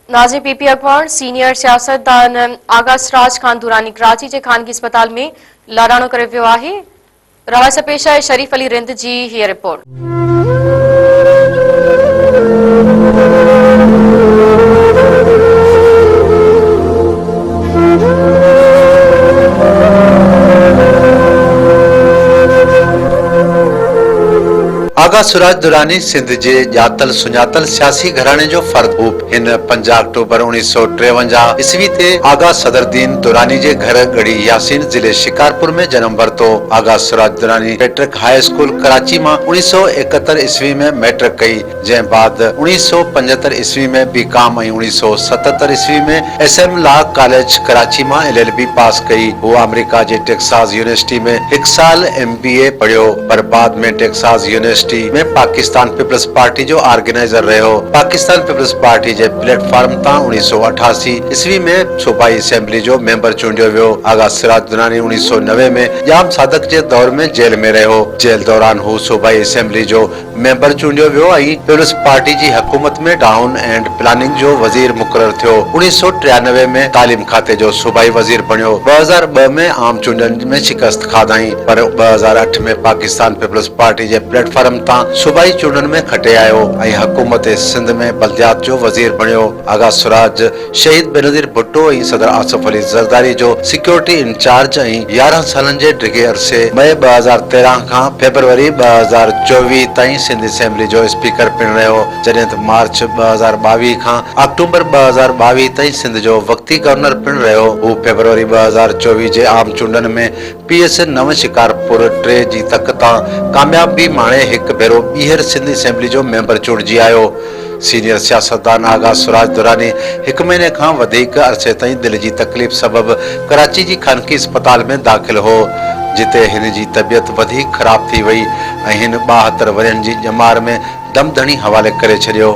Nazim PP अखबार senior सियासतदान आगा सराज खान दुरानी कराची के खानगी अस्पताल में लाराणो करे वियो आहे। रवा से पेश आहे शरीफ अली रिंद जी हीअ रिपोर्ट। आगा सुराज दुरानी सिंध जे ॼातल सुञातल सियासी घराणे जो फर्द हो। हिन 5 अक्टूबर 1953 ईस्वी ते आगा सदरुद्दीन दुरानी जे घर गढ़ी यासीन जिले शिकारपुर में जन्म वरतो। Agha Suraj Durrani matric high school Karachi में 1971 ईस्वी में मैट्रिक कई, जै बाद 1975 ईस्वी में बीकॉम और 1977 ईस्वी में SM लॉ कॉलेज कराची में LLB पास कई। वो अमेरिका जे टेक्सास यूनिवर्सिटी में 1 साल MBA पढ़ियो, पर बाद में टेक्सास यूनिवर्सिटी में पाकिस्तान पीपल्स पार्टी जो ऑर्गेनाइजर रहो। पाकिस्तान पीपल्स पार्टी जे प्लेटफॉर्म ता 1988 ईस्वी में सूबाई असेंबली जो मेंबर चूंडियो वियो। आगा सिराज दुरानी 1990 में जाम सादक जे दौर में जेल में रहो। जेल दौरान हु सूबाई असेंबली जो मेंबर चूंडियो वियो आई पीपल्स पार्टी जी हुकूमत में टाउन एंड प्लानिंग जो वजीर मुकर्रर थियो। 1993 में तालीम खाते जो सूबाई वजीर बनियो। 2002 में आम चूंडन में शिकस्त खाधाई, पर 2008 में पाकिस्तान पीपल्स पार्टी जे प्लेटफॉर्म सूबाई चूंडन में खटे आयो। हुकूमत सिंध में बल्दियात जो वजीर बनियो। आगा सुराज शहीद बेनजीर भुट्टो और सदर आसिफ अली जरदारी जो सिक्योरिटी इंचार्ज 11 सालन जे डिघे अरसे मई 2013 का फरवरी 2024 ताईं सिंध असेंबली जो स्पीकर पिण रहो, जडे मार्च 2022 का अक्टूबर 2022 ताईं सिंध जो वक्ती गवर्नर पिण रहो। वो फरवरी 2024 जे आम चूंडन में PS नव शिकारपुर 3 जी तक ता कामयाबी माणे एक भेरो ॿीहर सिंध असेंबली जो मेंबर चूंडिजी आयो। सीनियर सियासतदान आगा सुराज दुरानी 1 महीने का वधीक अरसे ताईं दिल की तकलीफ सबब कराची जी खानगी अस्पताल में दाखिल हो, जिते हिन जी तबियत वधीक खराब थी वई। हिन 72 वरनि जी ॼमार में दम धणी हवाले करे छॾियो।